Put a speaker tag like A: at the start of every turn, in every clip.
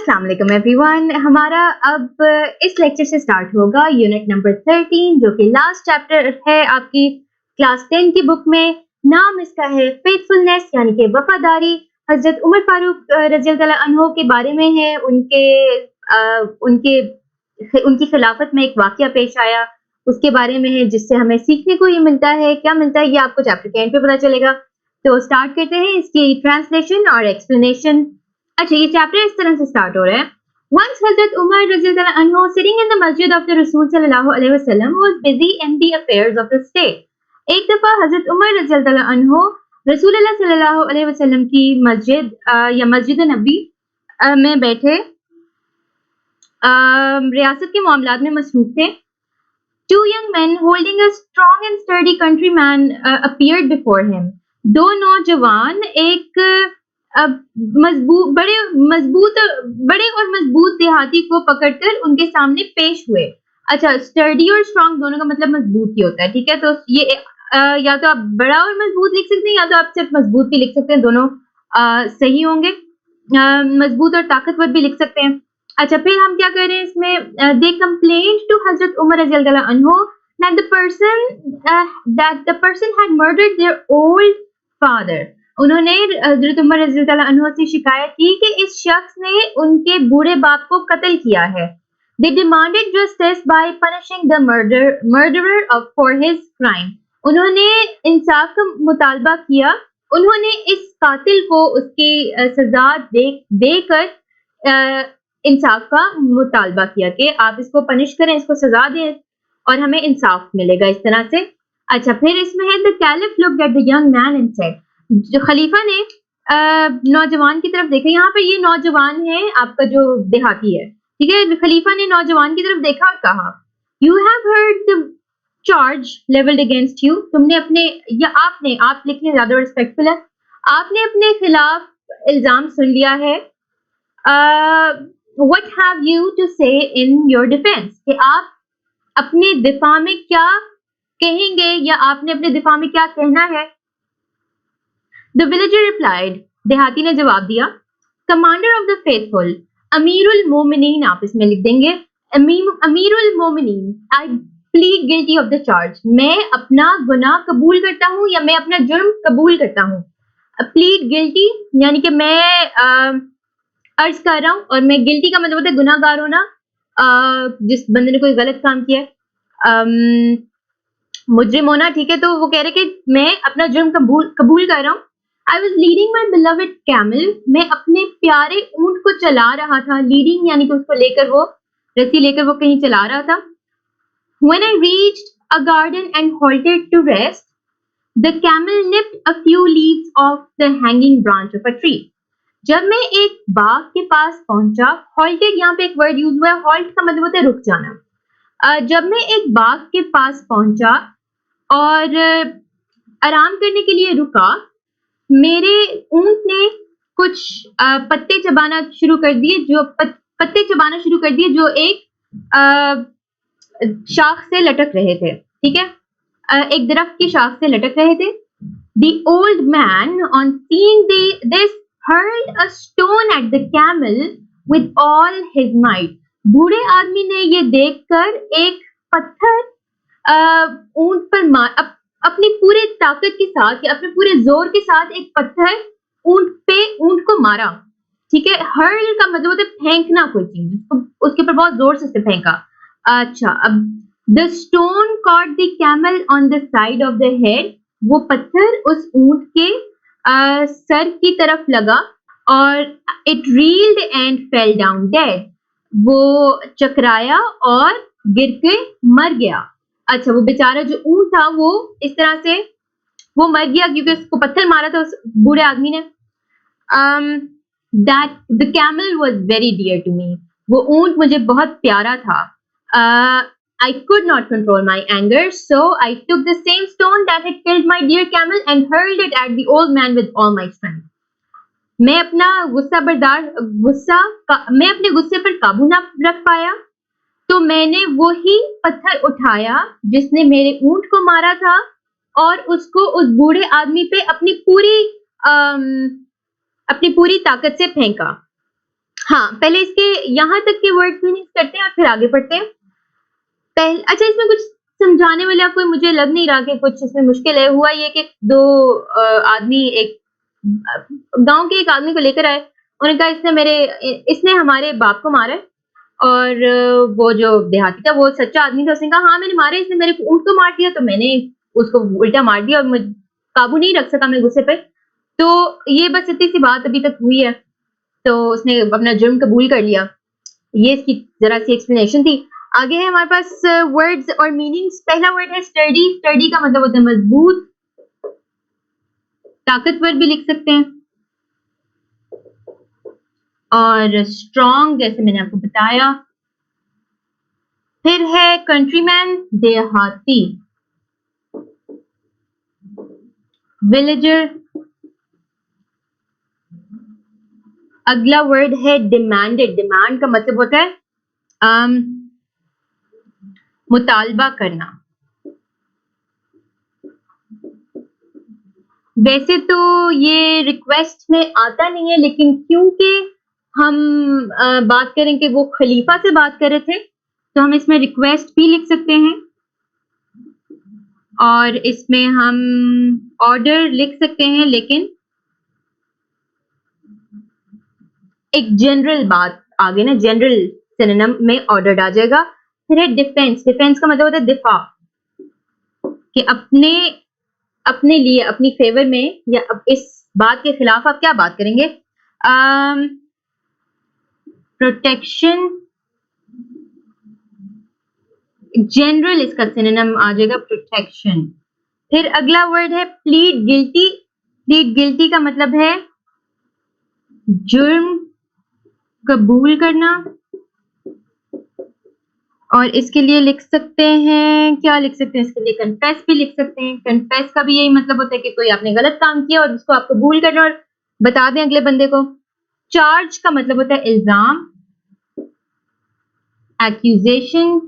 A: अस्सलाम वालेकुम एवरीवन। हमारा अब इस लेक्चर से स्टार्ट होगा यूनिट नंबर 13 जो कि लास्ट चैप्टर है आपकी क्लास 10 की बुक में। नाम इसका है फेथफुलनेस यानी कि वफादारी। हजरत उमर फारूक रज़ी अल्लाह अन्हु के बारे में है। उनकी खिलाफत में एक वाकया पेश आया, उसके बारे में है जिससे हमें सीखने को ये मिलता है। क्या मिलता है ये आपको चैप्टर के एंड पे पता चलेगा। तो स्टार्ट करते हैं इसकी ट्रांसलेशन और एक्सप्लेनेशन। अच्छा, ये चैप्टर इस तरह से स्टार्ट हो रहा है। Once Hazrat Umar Radhiyallahu anhu sitting in the masjid of the Rasul sallallahu alaihi wasallam was busy in the affairs of the state. एक दफा हजरत उमर रज़ियल्लाहु अन्हु रसूलुल्लाह सल्लल्लाहु अलैहि वसल्लम की मस्जिद या मस्जिद नबी में बैठे रियासत के मामलात में मसरूफ थे। Two young men holding a strong and sturdy countryman appeared before him. दो नौजवान एक बड़े और मजबूत देहाती को पकड़कर उनके सामने पेश हुए। अच्छा, स्टर्डी और स्ट्रॉन्ग दोनों का मतलब मजबूत ही होता है, ठीक है। तो ये या तो आप बड़ा और मजबूत लिख सकते हैं या तो आप सिर्फ मजबूत भी लिख सकते हैं, दोनों सही होंगे। मजबूत और ताकतवर भी लिख सकते हैं। अच्छा, फिर हम क्या कर रहे हैं इसमें, दे कंप्लेन्ड टू हजरत उमर रज़ियल्लाहु अन्हु that the person had murdered their old father. उन्होंने हजरत उमर रज़ियल्लाहु अन्हु से शिकायत की कि इस शख्स ने उनके बूढ़े बाप को कत्ल किया है। They demanded justice by punishing the murderer for his crime. उन्होंने इंसाफ का मुतालबा किया। उन्होंने इस कातिल को उसकी सजा देकर इंसाफ का मुतालबा किया कि आप इसको पनिश करें, इसको सजा दें और हमें इंसाफ मिलेगा इस तरह से। अच्छा, फिर इसमें है the caliph looked at the young man and said, जो खलीफा ने नौजवान की तरफ देखा। यहाँ पर ये नौजवान है आपका जो देहाती है, ठीक है। खलीफा ने नौजवान की तरफ देखा और कहा, you have heard the charge levelled against you. तुमने अपने या आपने, आप लिखने ज्यादा रिस्पेक्टफुल है, आपने अपने खिलाफ इल्जाम सुन लिया है। व्हाट हैव यू टू से इन योर डिफेंस, कि आप अपने दिफा में क्या कहेंगे या आपने अपने दिफा में क्या कहना है। The villager replied, देहाती ने जवाब दिया, Commander of the faithful, अमीरुल मोमिनीन, आप इसमें लिख देंगे अमीरुल मोमिनीन, I plead guilty of the charge. मैं अपना गुनाह कबूल करता हूँ या मैं अपना जुर्म कबूल करता हूँ। Plead guilty यानी कि मैं अर्ज कर रहा हूँ, और मैं गिल्टी का मतलब होता है गुनाहगार होना, जिस बंदे ने कोई गलत काम किया है, मुजरिम होना, ठीक है। तो वो कह रहे कि मैं अपना जुर्म कबूल कर रहा हूँ। I was leading my beloved camel, मैं अपने प्यारे ऊंट को चला रहा था। लीडिंग यानी कि उसको लेकर, वो रस्सी लेकर वो कहीं चला रहा था। When I reached a garden and halted to rest, the camel nipped a few leaves off the hanging branch of a tree. जब मैं एक बाग के पास पहुंचा, halted यहाँ पे एक वर्ड यूज हुआ है, halt का मतलब होता है रुक जाना। जब मैं एक बाग के पास पहुंचा और आराम करने के लिए रुका, मेरे ऊंट ने कुछ पत्ते चबाना शुरू कर दिए, जो एक शाख से लटक रहे थे, ठीक है, एक दरख्त की शाख से लटक रहे थे। The old man on seeing this hurled a stone at the camel with all his might. बूढ़े आदमी ने ये देखकर एक पत्थर ऊंट पर अपनी पूरी ताकत के साथ या अपने पूरे जोर के साथ एक पत्थर ऊंट को मारा, ठीक है। हर्ल का मतलब होता है फेंकना कोई चीज, उसके ऊपर बहुत जोर से फेंका। अच्छा, अब the stone caught the camel on the side of the head, वो पत्थर उस ऊंट के सर की तरफ लगा और it reeled and fell down dead, वो चकराया और गिर के मर गया। अच्छा, वो बेचारा जो ऊंट था वो इस तरह से वो मर गया क्योंकि उसको पत्थर मारा था उस बूढ़े आदमी ने। That the camel was very dear to me. वो ऊंट मुझे बहुत प्यारा था। I could not control my anger, so I took the same stone that had killed my dear camel and hurled it at the old man with all my strength. मैं अपने गुस्से पर काबू ना रख पाया, तो मैंने वही पत्थर उठाया जिसने मेरे ऊंट को मारा था और उसको उस बूढ़े आदमी पे अपनी पूरी ताकत से फेंका। हाँ, पहले इसके यहाँ तक के वर्ड मीनिंग्स करते हैं और फिर आगे पढ़ते हैं। अच्छा, इसमें कुछ समझाने वाला कोई मुझे लग नहीं रहा कि कुछ इसमें मुश्किल है। हुआ ये कि दो आदमी एक गांव के एक आदमी को लेकर आए। उन्होंने कहा इसने हमारे बाप को मारा है। और वो जो देहाती था वो सच्चा आदमी था। उसने कहा हाँ मैंने मारा, इसने मेरे ऊँट को मार दिया, तो मैंने उसको उल्टा मार दिया और काबू नहीं रख सका मैं गुस्से पे। तो ये बस इतनी सी बात अभी तक हुई है। तो उसने अपना जुर्म कबूल कर लिया। ये इसकी जरा सी एक्सप्लेनेशन थी। आगे है हमारे पास वर्ड्स और मीनिंग्स। पहला वर्ड है स्टडी। स्टडी का मतलब होता है मजबूत, ताकतवर भी लिख सकते हैं। और स्ट्रॉन्ग जैसे मैंने आपको बताया। फिर है कंट्रीमैन, देहाती। विलेजर। अगला वर्ड है डिमांडेड। डिमांड का मतलब होता है मुतालबा करना। वैसे तो ये रिक्वेस्ट में आता नहीं है, लेकिन क्योंकि हम बात करें कि वो खलीफा से बात कर रहे थे, तो हम इसमें रिक्वेस्ट भी लिख सकते हैं और इसमें हम ऑर्डर लिख सकते हैं, लेकिन एक जनरल बात आगे ना, जनरल सिनोनिम में ऑर्डर आ जाएगा। फिर है डिफेंस। डिफेंस का मतलब होता है दिफा, कि अपने लिए, अपनी फेवर में या इस बात के खिलाफ आप क्या बात करेंगे। प्रोटेक्शन, जनरल इसका सिनोनिम आ जाएगा प्रोटेक्शन। फिर अगला वर्ड है प्लीड गिल्टी। प्लीड गिल्टी का मतलब है जुर्म कबूल करना। और इसके लिए लिख सकते हैं, क्या लिख सकते हैं इसके लिए, कन्फेस भी लिख सकते हैं। कन्फेस का भी यही मतलब होता है कि कोई आपने गलत काम किया और उसको आप कबूल करना और बता दें अगले बंदे को। चार्ज का मतलब होता है इल्जाम, एक्यूजेशन।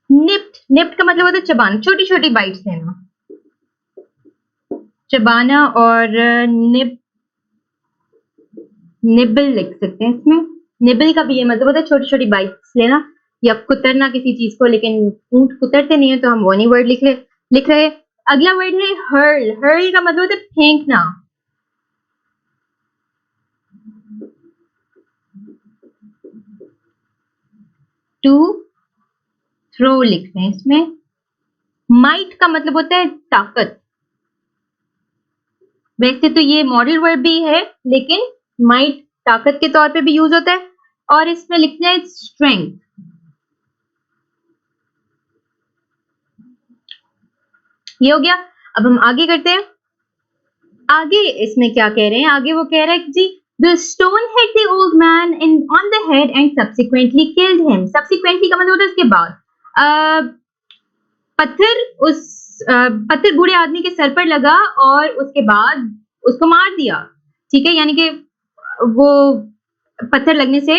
A: निप्ट, निप्ट का मतलब होता है चबाना, छोटी छोटी बाइट्स लेना, चबाना। और निबल लिख सकते हैं इसमें। निबल का भी ये मतलब होता है छोटी छोटी बाइट्स लेना या कुतरना किसी चीज को, लेकिन ऊंट कुतरते नहीं है तो हम वो नहीं वर्ड लिख रहे। अगला वर्ड है हर्ल। हर्ल का मतलब होता है फेंकना। टू थ्रो लिख रहे हैं इसमें। माइट का मतलब होता है ताकत। वैसे तो ये मॉडल वर्ड भी है, लेकिन माइट ताकत के तौर पे भी यूज होता है। और इसमें लिखना है स्ट्रेंथ। ये हो गया। अब हम आगे करते हैं। आगे इसमें क्या कह रहे हैं, आगे वो कह रहा है कि जी the stone hit the old man on the head and subsequently killed him. subsequently का मतलब होता है इसके बाद। पत्थर बूढ़े आदमी के सर पर लगा और उसके बाद उसको मार दिया। ठीक है, यानी कि वो पत्थर लगने से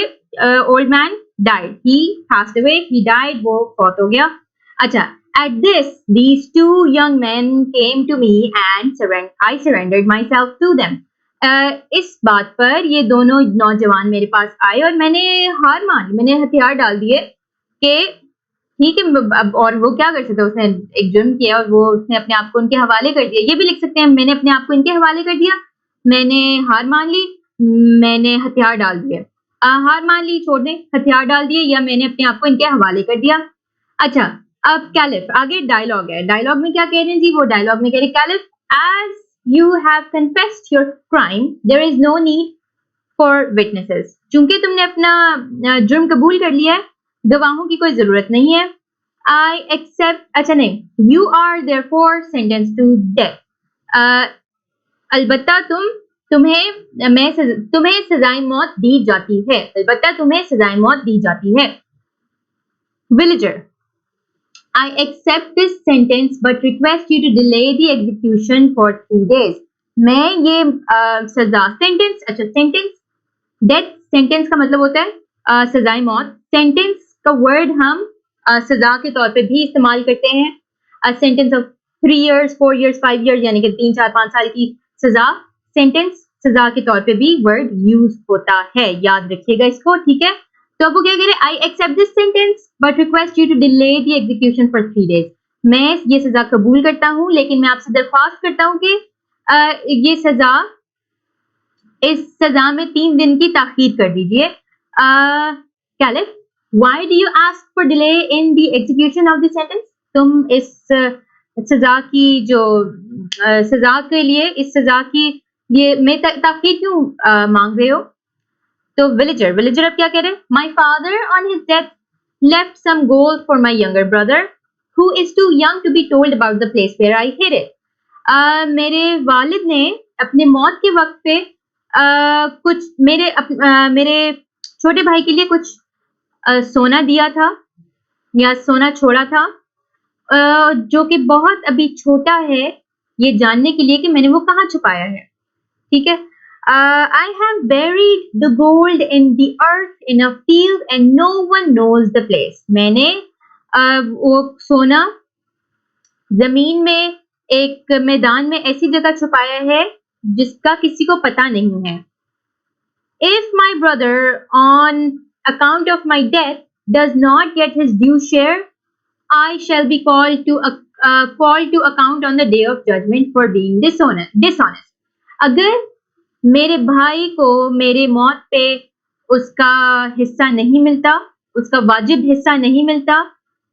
A: old man died, he passed away, he died, वो फौत हो गया। अच्छा, at this these two young men came to me and I surrendered myself to them. इस बात पर ये दोनों नौजवान मेरे पास आए और मैंने हार मान ली, मैंने हथियार डाल दिए कि ठीक है। अब और वो क्या कर सकते, उसने एक जुर्म किया और वो उसने अपने आप को उनके हवाले कर दिया। ये भी लिख सकते हैं मैंने अपने आप को इनके हवाले कर दिया, मैंने हार मान ली, मैंने हथियार डाल दिए। हार मान ली छोड़ दें, हथियार डाल दिए, या मैंने अपने आप को इनके हवाले कर दिया। अच्छा, अब कैलिफ, आगे डायलॉग है। डायलॉग में क्या कह रहे हैं जी, वो डायलॉग में कह रहे हैं caliph as you have confessed your crime there is no need for witnesses. चूंकि तुमने अपना जुर्म कबूल कर लिया है, गवाहों की कोई जरूरत नहीं है। आई एक्सेप्ट, अच्छा नहीं, you are therefore sentenced to death. अलबत्ता तुम्हें सजाए मौत दी जाती है। अलबत्ता तुम्हें सजाए मौत दी जाती है। Villager, I accept this sentence but request you to delay the execution for 3 days. मैं ये सजा सेंटेंस, अच्छा सेंटेंस, डेथ सेंटेंस का मतलब होता है सजाए मौत। सेंटेंस का वर्ड हम सजा के तौर पे भी इस्तेमाल करते हैं। Sentence of 3 years, 4 years, 5 years, यानी कि 3, 4, 5 साल की सजा सेंटेंस। सजा के तौर पे भी वर्ड यूज होता है, याद रखिएगा इसको, ठीक है। तो अब वो क्या कह रहे हैं, I accept this sentence but request you to delay the execution for 3 days। मैं ये सजा कबूल करता हूँ लेकिन मैं आपसे दरख्वास्त करता हूँ कि ये सजा, इस सजा में 3 दिन की ताखीर कर दीजिए। Caliph, why do you ask for delay in the execution of the sentence? तुम इस सजा की जो सजा के लिए, इस सजा की ये में ताखीर क्यों मांग रहे हो? तो विलेजर अब क्या कह रहे हैं, my father on his death left some gold for my younger brother who is too young to be told about the place where I hid it. मेरे वालिद ने अपने मौत के वक्त पे कुछ मेरे छोटे भाई के लिए कुछ सोना दिया था या सोना छोड़ा था, जो कि बहुत अभी छोटा है ये जानने के लिए कि मैंने वो कहाँ छुपाया है, ठीक है। I have buried the gold in the earth in a field and no one knows the place। मैंने वो सोना जमीन में एक मैदान में ऐसी जगह छुपाया है जिसका किसी को पता नहीं है। If my brother on account of my death does not get his due share, I shall be called to account on the day of judgment for being dishonest। अगर मेरे भाई को मेरे मौत पे उसका हिस्सा नहीं मिलता, उसका वाजिब हिस्सा नहीं मिलता,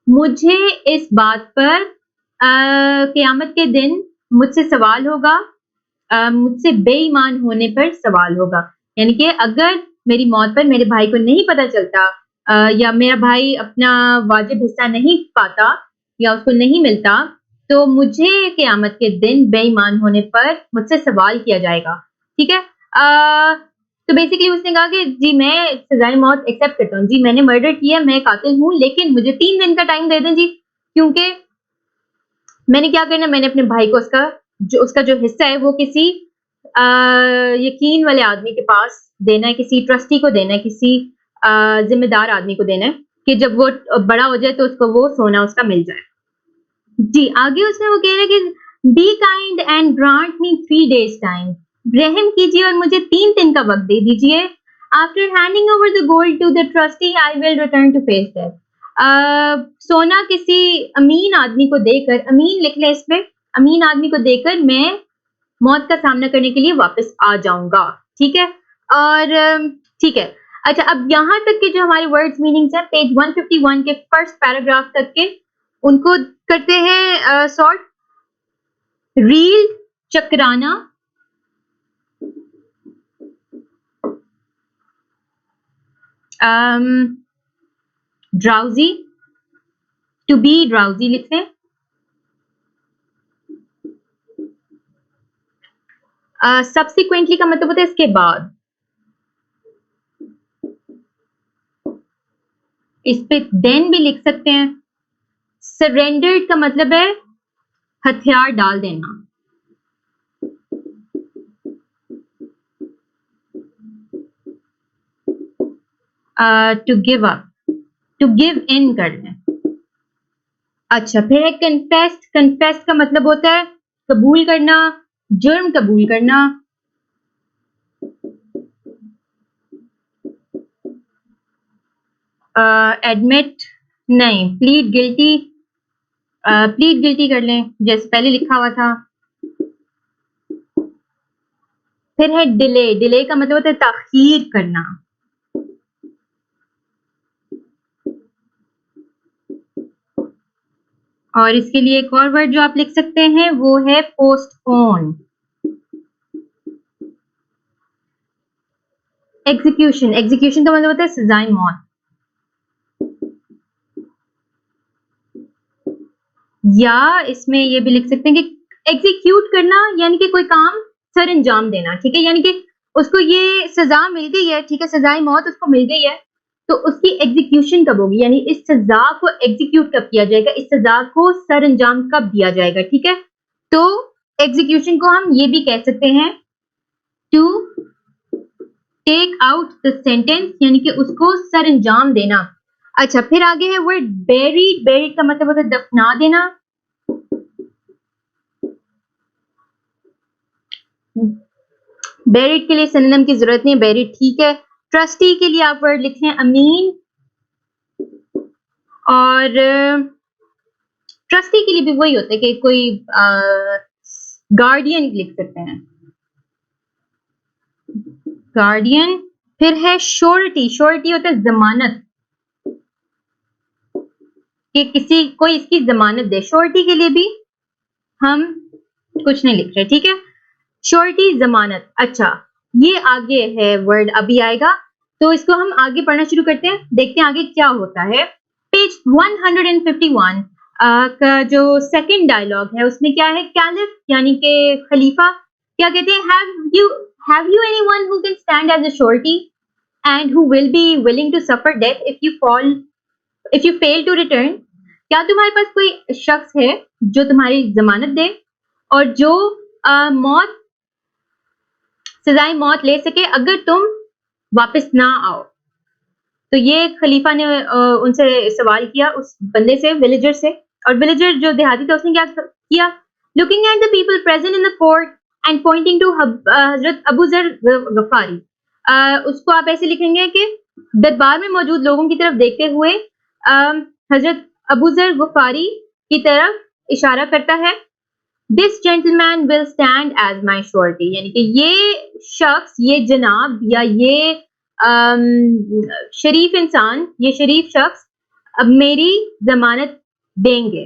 A: मुझे इस बात पर क़यामत के दिन मुझसे सवाल होगा, मुझसे बेईमान होने पर सवाल होगा। यानी कि अगर मेरी मौत पर मेरे भाई को नहीं पता चलता या मेरा भाई अपना वाजिब हिस्सा नहीं पाता या उसको नहीं मिलता, तो मुझे क़यामत के दिन बेईमान होने पर मुझसे सवाल किया जाएगा, ठीक है। तो बेसिकली उसने कहा कि जी मैं सजाए मौत एक्सेप्ट करता हूँ, जी मैंने मर्डर किया, मैं कातिल हूँ, लेकिन मुझे 3 दिन का टाइम दे दें जी, क्योंकि मैंने क्या करना, मैंने अपने भाई को उसका जो हिस्सा है वो किसी यकीन वाले आदमी के पास देना है, किसी ट्रस्टी को देना है, किसी जिम्मेदार आदमी को देना है कि जब वो बड़ा हो जाए तो उसको वो सोना उसका मिल जाए। जी आगे उसमें वो कह रहे हैं कि be kind and grant me 3 days time, रहम कीजिए और मुझे 3 दिन का वक्त दे दीजिए। After handing over the gold to the trustee I will return to face that. सोना किसी अमीन आदमी को देकर, अमीन लिख ले इस पे, अमीन आदमी को देकर मैं मौत का सामना करने के लिए वापस आ जाऊंगा, ठीक है। और ठीक है, अच्छा अब यहाँ तक के जो हमारे वर्ड्स मीनिंग्स हैं पेज 151 के फर्स्ट पैराग्राफ तक के, उनको करते हैं सॉर्ट। रील, चकराना, ड्राउजी, टू बी ड्राउजी लिखते हैं। सब्सिक्वेंटली का मतलब होता है इसके बाद, इस पे देन भी लिख सकते हैं। सरेंडर्ड का मतलब है हथियार डाल देना। To give up, to give in कर लें। अच्छा फिर है कन्फेस्ट, कन्फेस्ट का मतलब होता है कबूल करना, जुर्म कबूल करना। एडमिट नहीं, प्लीड गिल्टी, प्लीड गिल्टी कर लें जैसे पहले लिखा हुआ था। फिर है डिले, डिले का मतलब होता है ताखीर करना। और इसके लिए एक और वर्ड जो आप लिख सकते हैं वो है पोस्टपोन। एग्जीक्यूशन, एग्जीक्यूशन का मतलब होता है सजाए मौत, या इसमें ये भी लिख सकते हैं कि एग्जीक्यूट करना यानी कि कोई काम सर अंजाम देना, ठीक है। यानी कि उसको ये सजा मिल गई है, ठीक है, सजाए मौत उसको मिल गई है, तो उसकी एग्जीक्यूशन कब होगी, यानी इस सजा को एग्जीक्यूट कब किया जाएगा, इस सजा को सर अंजाम कब दिया जाएगा, ठीक है। तो एग्जीक्यूशन को हम ये भी कह सकते हैं to take out the sentence, यानी कि उसको सर अंजाम देना। अच्छा फिर आगे है वर्ड बेरीड, बेरीड का मतलब होता है दफना देना। बेरिड के लिए सिनोनिम की जरूरत नहीं, बेरिड ठीक है। ट्रस्टी के लिए आप वर्ड लिखें अमीन, और ट्रस्टी के लिए भी वही होता है कि कोई गार्डियन लिख सकते हैं, गार्डियन। फिर है श्योरिटी, श्योरिटी होता है जमानत, कि किसी कोई इसकी जमानत दे, श्योरिटी के लिए भी हम कुछ नहीं लिख रहे, ठीक है। श्योरिटी जमानत। अच्छा, ये आगे है वर्ड, अभी आएगा, तो इसको हम आगे पढ़ना शुरू करते हैं, देखते हैं आगे क्या होता है। पेज 151 का जो सेकंड डायलॉग है उसमें क्या है, कैलिफ यानी कि खलीफा क्या कहते हैं, have you anyone who can stand as a surety and who will be willing to suffer death if you fail to return. क्या तुम्हारे पास कोई शख्स है जो तुम्हारी जमानत दे और जो मौत, सजाए मौत ले सके अगर तुम वापस ना आओ। तो ये खलीफा ने उनसे सवाल किया उस बंदे से, विलेजर से, और विलेजर जो देहाती था उसने क्या किया, looking at the people present in the fort and pointing to हजरत अबू जर गफारी। उसको आप ऐसे लिखेंगे कि दरबार में मौजूद लोगों की तरफ देखते हुए हजरत अबू जर गफारी की तरफ इशारा करता है, this gentleman will stand as my surety, यानी कि ये शख्स, ये जनाब या ये शरीफ इंसान, ये शरीफ शख्स अब मेरी जमानत देंगे।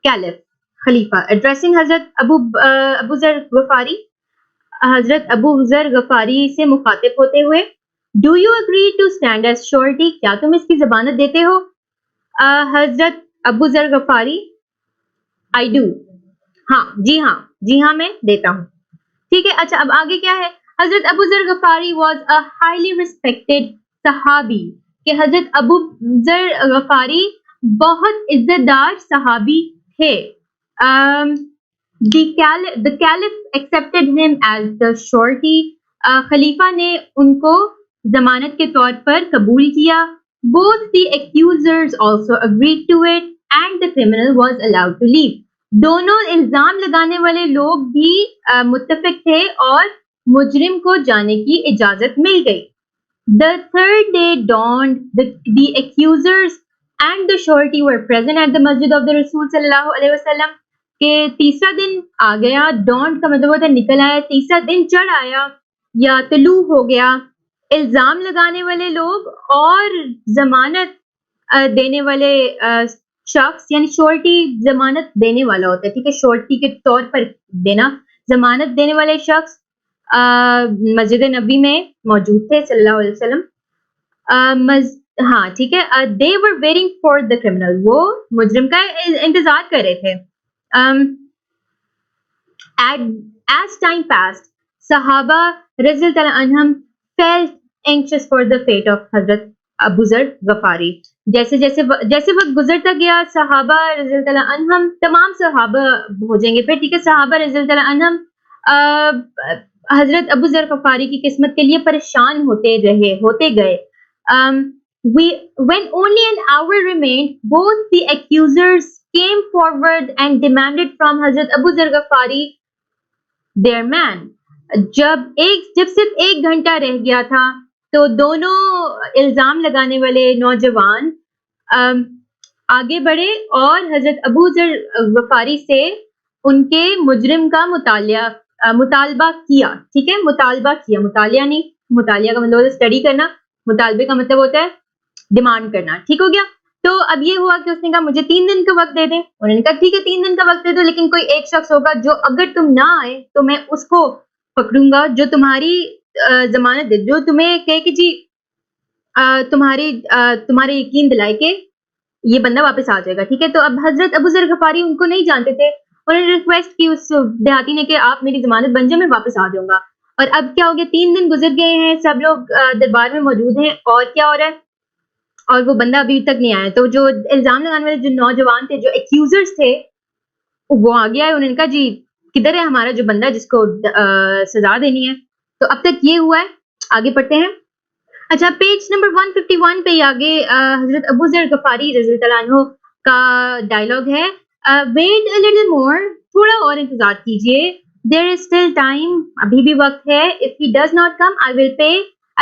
A: कैलिफ, खलीफा, एड्रेसिंग हजरत अबू जर गफारी, हजरत अबू जर गफारी से मुखातिब होते हुए, do you agree to stand as surety, क्या तुम इसकी जमानत देते हो। हजरत अबू जर गफारी, आई डू, हाँ जी हाँ मैं देता हूँ, ठीक है। अच्छा, अब आगे क्या है, हजरत अबू जर गफारी वॉज अ हाईली रिस्पेक्टेड सहाबी, कि हजरत अबू जर गफारी बहुत इज्जतदार सहाबी थे। The caliph accepted him as the surety, खलीफा ने उनको जमानत के तौर पर कबूल किया। Both the accusers also agreed to it and the criminal was allowed to leave. दोनों इल्जाम लगाने वाले लोग भी मुत्तफिक थे और मुजरिम को जाने की इजाजत मिल गई। The third day dawned, the accusers and the surety were present at the masjid of the Rasul sallallahu alaihi wasallam, के तीसरा दिन आ गया, dawned का मतलब होता है निकल आया, तीसरा दिन चढ़ आया या तलू हो गया। इल्जाम लगाने वाले लोग और जमानत देने वाले शख्स, यानी श्योरिटी जमानत देने वाला होता है, ठीक है, श्योरिटी के तौर पर देना, जमानत देने वाले शख्स मस्जिद नबी में मौजूद थे सल्लल्लाहु अलैहि वसल्लम। हाँ ठीक है, they were waiting for the criminal, वो मुजरिम का इंतजार कर रहे थे। As time passed, सहाबा रज़ियल्लाहु अन्हुम felt anxious for the fate of हजरत अबू जर गफारी। जैसे जैसे वक्त गुजरता गया, सहाबा रज़ियल्लाहु अन्हुम, तमाम सहाबा हो जाएंगे फिर, ठीक है, सहाबा रज़ियल्लाहु अन्हुम हजरत अबू जर गफारी की किस्मत के लिए परेशान होते गए। When only an hour remained, both the accusers came forward and demanded from Hazrat Abu Zar Ghafari their man. जब सिर्फ एक घंटा रह गया था तो दोनों इल्जाम लगाने वाले नौजवान आगे बढ़े और हजरत अबू जर गफारी से उनके मुजरिम का मुतालबा किया, ठीक है, मुतालबा किया, मुतालिया नहीं, मुतालिया का मतलब होता है स्टडी करना, मुतालबे का मतलब होता है डिमांड करना, ठीक हो गया। तो अब ये हुआ कि उसने कहा मुझे 3 दिन का वक्त दे दें, उन्होंने कहा ठीक है 3 दिन का वक्त दे दो, लेकिन कोई एक शख्स होगा जो अगर तुम ना आए तो मैं उसको पकड़ूंगा जो तुम्हारी जमानत दे, जो तुम्हें कहे कि जी तुम्हारे यकीन दिलाए के ये बंदा वापस आ जाएगा, ठीक है। तो अब हजरत अबू जर गफारी उनको नहीं जानते थे, उन्होंने रिक्वेस्ट की उस देहाती ने कि आप मेरी जमानत बन जाए, मैं वापस आ जाऊंगा। और अब क्या हो गया, 3 दिन गुजर गए हैं, सब लोग दरबार में मौजूद हैं और क्या हो रहा है, और वो बंदा अभी तक नहीं आया। तो जो इल्जाम लगाने वाले जो नौजवान थे, जो एक्यूजर्स थे, वो आगे आए, उन्होंने कहा जी किधर है हमारा जो बंदा जिसको सजा देनी है। तो अब तक ये हुआ है, आगे पढ़ते हैं। अच्छा, पेज नंबर 151 पे आगे हजरत अबू जर गफारी रज़ियल्लाहु अन्हु का डायलॉग है, वेट अ लिटिल मोर, थोड़ा और इंतजार कीजिए, देयर इज स्टिल टाइम, अभी भी वक्त है. If he does not come, I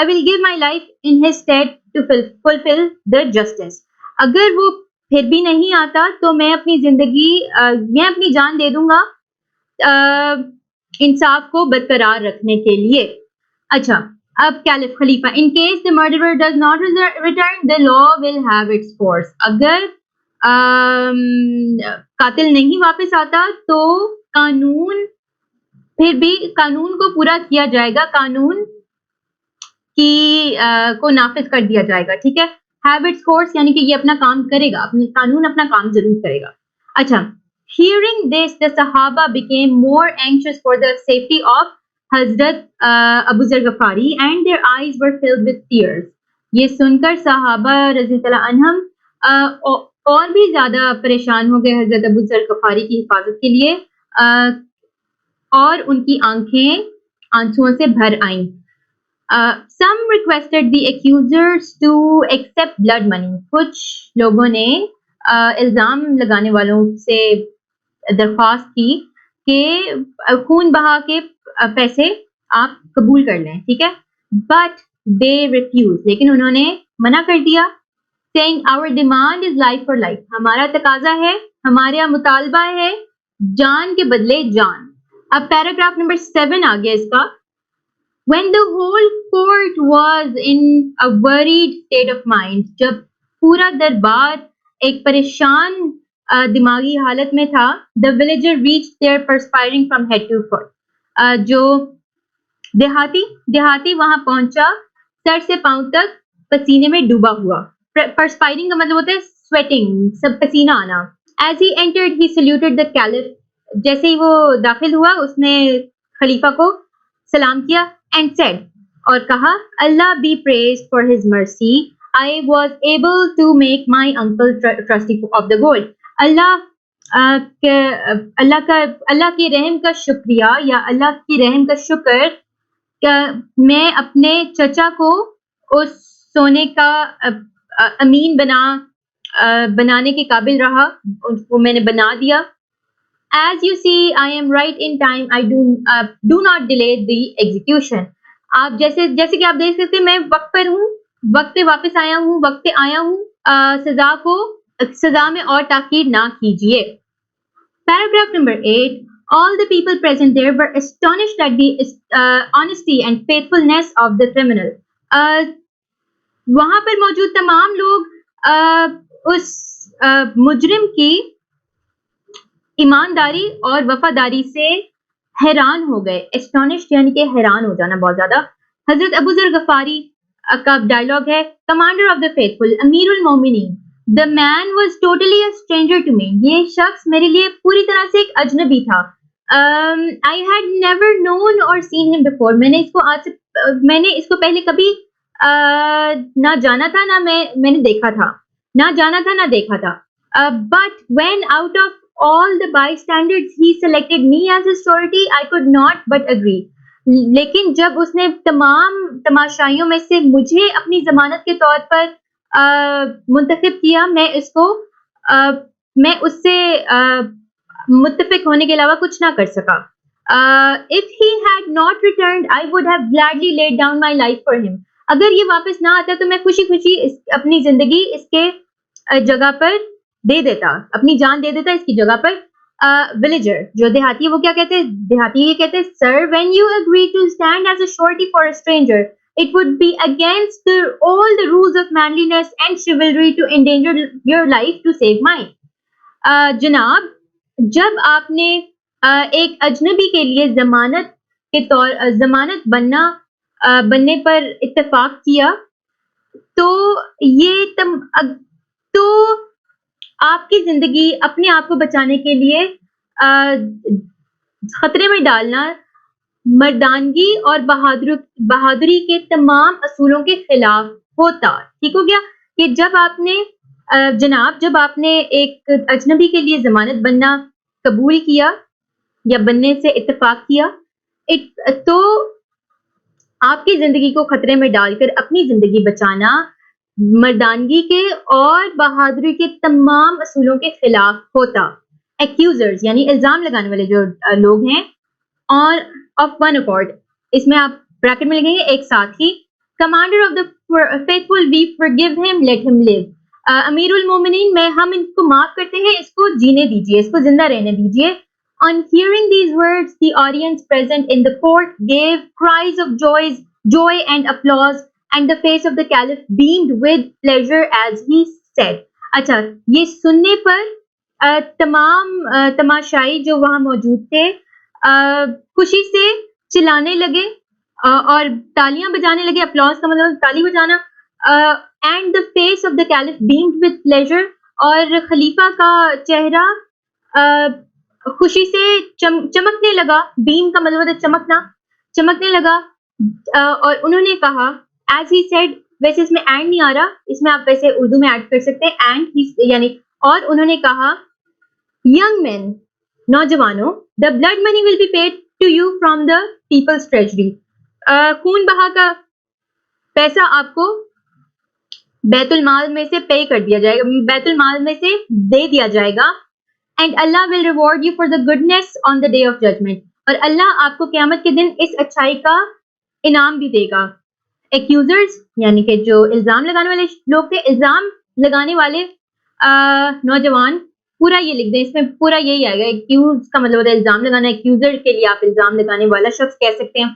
A: will give my life in his stead to fulfil the justice. अगर वो फिर भी नहीं आता तो मैं अपनी मैं अपनी जान दे दूंगा इंसाफ को बरकरार रखने के लिए. अच्छा, अब caliph Khalifa, in case the murderer does not return the law will have its force. अगर कातिल नहीं वापस आता तो कानून को पूरा किया जाएगा, कानून की को नाफिज कर दिया जाएगा. ठीक है, हैव इट्स कोर्स यानी कि ये अपना काम करेगा, कानून अपना काम जरूर करेगा. अच्छा, hearing this the Sahaba became more anxious for the safety of Hazrat Abu Zar Ghafari and their eyes were filled with tears. ये सुनकर सहाबा रज़ी अल्लाह अन्हम और भी ज्यादा परेशान हो गए हजरत अबू जर गफारी की हिफाजत के लिए, और उनकी आंखें आंसुओं से भर आईं. Some requested the accusers to accept blood money. कुछ लोगों ने इल्जाम लगाने वालों से दरख्वास्त की कि खून बहा के पैसे आप कबूल कर लें. ठीक है, बट दे रिफ्यूज, लेकिन उन्होंने मना कर दिया. saying our demand is life for life, हमारा तकाजा है, हमारा मुतालबा है जान के बदले जान. अब पैराग्राफ नंबर 7 आ गया इसका. When the whole court was in a worried state of mind, जब पूरा दरबार एक परेशान दिमागी हालत में था, the villager reached there perspiring from head to foot. जो देहाती वहां पहुंचा सर से पांव तक पसीने में डूबा हुआ. perspiring का मतलब होता है sweating, सब पसीना आना. As he entered, he saluted the caliph. जैसे ही वो दाखिल हुआ उसने खलीफा को सलाम किया and said, और कहा, Allah be praised for his mercy. I was able to make my uncle trustee of the gold. अल्लाह के रहम का शुक्रिया या अल्लाह की रहम का शुक्र, मैं अपने चचा को उस सोने का अमीन बनाने के काबिल रहा, उनको मैंने बना दिया. As you see, I am right in time. I do not delay the execution. आप जैसे कि आप देख सकते हैं, मैं वक्त पर हूँ, वक्त पे वापस आया हूँ, वक्त पे आया हूँ. सजा में और ताकीद ना कीजिए. Paragraph number 8. All the people present there were astonished at the honesty and faithfulness of the criminal. वहां पर मौजूद तमाम लोग उस मुजरिम की ईमानदारी और वफादारी से हैरान हो गए. एस्टोनिश्ड यानी कि हैरान हो जाना बहुत ज्यादा. हजरत अबू जर गफारी का डायलॉग है, कमांडर ऑफ द फेथफुल, अमीरुल मोमिनीन, the man was totally a stranger to me. ये शख्स मेरे लिए पूरी तरह से एक अजनबी था. आई हैड नेवर नोन और सीन हिम बिफोर. मैंने इसको पहले कभी ना जाना था, मैंने देखा था, ना जाना था ना देखा था. But when out of all the bystanders he selected me as his surety, I could not but agree. लेकिन जब उसने तमाम तमाशाइयों में से मुझे अपनी जमानत के तौर पर मुंतखब किया, मैं उससे मुत्तफिक होने के अलावा कुछ ना कर सका. If he had not returned, I would have gladly laid down my life for him. अगर ये वापस ना आता तो मैं खुशी खुशी अपनी जिंदगी इसके जगह पर दे देता, अपनी जान दे देता इसकी जगह पर. विलेजर जो देहाती है वो क्या कहते हैं? देहाती ये कहते हैं, sir when you agree to stand as a surety for a stranger, it would be against all the rules of manliness and chivalry to endanger your life to save mine. जनाब, जब आपने एक अजनबी के लिए जमानत बनने पर इत्तेफाक किया तो आपकी जिंदगी अपने आप को बचाने के लिए खतरे में डालना मर्दानगी और बहादुरी के तमाम असूलों के खिलाफ होता. ठीक हो गया कि जब आपने एक अजनबी के लिए जमानत बनना कबूल किया या बनने से इत्तेफाक किया, तो आपकी जिंदगी को खतरे में डालकर अपनी जिंदगी बचाना मर्दानगी के और बहादुरी के तमाम असूलों के खिलाफ होता. एक्यूजर्स यानी इल्जाम लगाने वाले जो लोग हैं, और ऑफ वन अकॉर्ड, इसमें आप ब्रैकेट में लिखेंगे एक साथ ही, commander of the faithful we forgive him let him live, अमीरुल मोमिनीन में हम इसको माफ करते हैं, इसको जीने दीजिए, इसको जिंदा रहने दीजिए. On hearing these words, the audience present in the court gave cries of joy and applause, and the face of the caliph beamed with pleasure as he said. अच्छा, ये सुनने पर तमाम तमाशाई जो वहाँ मौजूद थे खुशी से चिल्लाने लगे और तालियां बजाने लगे. अपलॉज का मतलब ताली बजाना. And the face of the caliph beamed with pleasure, और खलीफा का चेहरा खुशी से चमकने लगा. बीम का मतलब है चमकना, चमकने लगा. और उन्होंने कहा एज ही सेड, वैसे इसमें एंड नहीं आ रहा, इसमें आप वैसे उर्दू में ऐड कर सकते हैं एंड ही, यानी और उन्होंने कहा यंग मैन, नौजवानों, the blood money will be paid to you from the people's treasury, खून बहा का पैसा आपको बैतुल माल में से पे कर दिया जाएगा, बैतुल माल में से दे दिया जाएगा. And Allah will reward you for the goodness on the day of judgement, और अल्लाह आपको क़यामत के दिन इस अच्छाई का इनाम भी देगा. एक्यूजर्स यानी कि जो इल्जाम लगाने वाले लोग थे, इल्जाम लगाने वाले नौजवान, पूरा ये लिख दें, इसमें पूरा यही आएगा. एक्यूज का मतलब होता है इल्जाम लगाना, एक्यूजर के लिए आप इल्जाम लगाने वाला शख्स कह सकते हैं.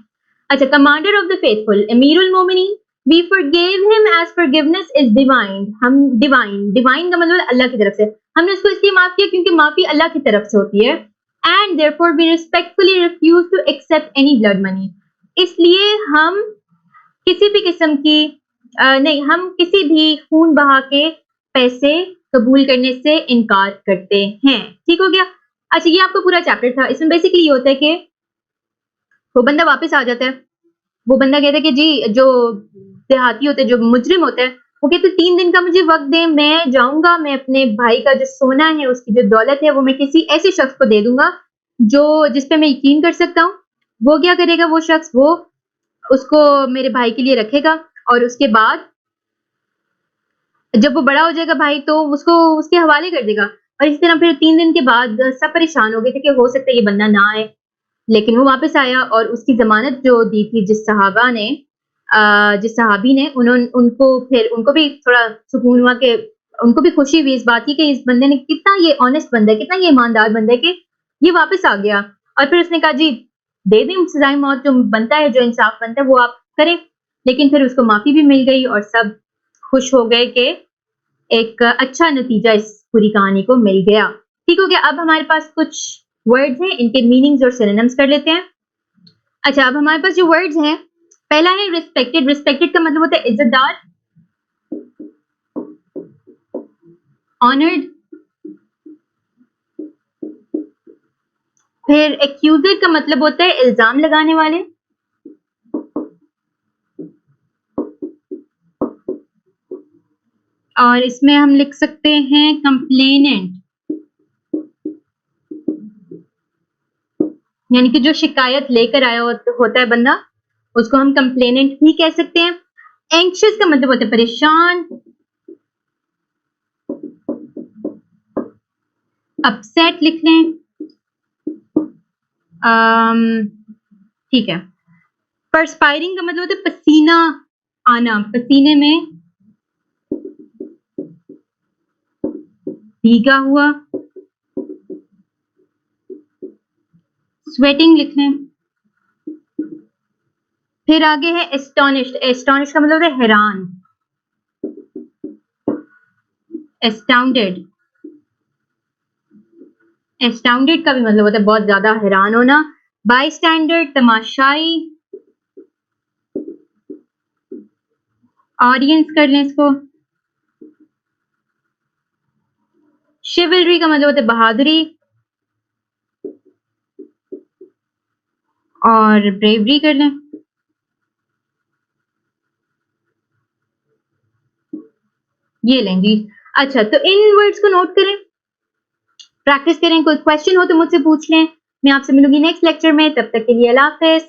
A: अच्छा, कमांडर ऑफ द फेथफुल अमीरुल मोमिनीन, we forgave him as forgiveness is divine. हम डिवाइन का मतलब अल्लाह की तरफ से, हमने उसको इसलिए माफ किया क्योंकि माफी अल्लाह की तरफ से होती है. and therefore we respectfully refuse to accept any blood money. इसलिए हम किसी भी किस्म की नहीं, हम किसी भी खून बहा के पैसे कबूल करने से इनकार करते हैं. ठीक हो गया. अच्छा, ये आपका पूरा चैप्टर था. इसमें बेसिकली ये होता है कि वो बंदा वापस आ जाता है, वो बंदा कहता है कि जी, जो देहाती होते हैं, जो मुजरिम होते हैं, वो कहते 3 दिन का मुझे वक्त दें, मैं जाऊंगा, मैं अपने भाई का जो सोना है, उसकी जो दौलत है, वो मैं किसी ऐसे शख्स को दे दूंगा जो जिस पे मैं यकीन कर सकता हूँ. वो क्या करेगा, वो शख्स वो उसको मेरे भाई के लिए रखेगा, और उसके बाद जब वो बड़ा हो जाएगा भाई, तो उसको उसके हवाले कर देगा. और इस तरह फिर 3 दिन के बाद सब परेशान हो गए थे कि हो सकता है ये बंदा ना आए, लेकिन वो वापस आया, और उसकी जमानत जो दी थी जिस सहाबी ने, उनको भी थोड़ा सुकून हुआ, कि उनको भी खुशी हुई इस बात की कि इस बंदे ने, कितना ये ऑनेस्ट बंदा है, कितना ये ईमानदार बंदा है कि ये वापस आ गया. और फिर उसने कहा जी दे दें सजाए मौत, जो बनता है, जो इंसाफ बनता है वो आप करें. लेकिन फिर उसको माफी भी मिल गई और सब खुश हो गए कि एक अच्छा नतीजा इस पूरी कहानी को मिल गया. ठीक हो गया. अब हमारे पास कुछ वर्ड्स हैं, इनके मीनिंग्स और सिनोनिम्स कर लेते हैं. अच्छा, अब हमारे पास जो वर्ड्स हैं, पहला है रिस्पेक्टेड. रिस्पेक्टेड का मतलब होता है इज्जतदार, ऑनर्ड. फिर एक्यूजर का मतलब होता है इल्जाम लगाने वाले, और इसमें हम लिख सकते हैं कंप्लेनेंट, यानी कि जो शिकायत लेकर आया होता है बंदा, उसको हम कंप्लेनेंट भी कह सकते हैं. एंक्शियस का मतलब होता है परेशान, अपसेट लिख लें. ठीक है. परस्पायरिंग का मतलब होता है पसीना आना, पसीने में भीगा हुआ. स्वेटिंग लिख लें. फिर आगे है एस्टोनिश्ड. एस्टोनिश का मतलब है हैरान. एस्टाउंडेड. एस्टाउंडेड का भी मतलब होता है बहुत ज्यादा हैरान होना. बाईस्टैंडर तमाशाई. ऑडियंस कर लें इसको. शिवलरी का मतलब होता है बहादुरी, और ब्रेवरी कर लें. ये लें जी. अच्छा, तो इन वर्ड्स को नोट करें, प्रैक्टिस करें. कोई क्वेश्चन हो तो मुझसे पूछ लें. मैं आपसे मिलूंगी नेक्स्ट लेक्चर में. तब तक के लिए अल्लाह हाफिज.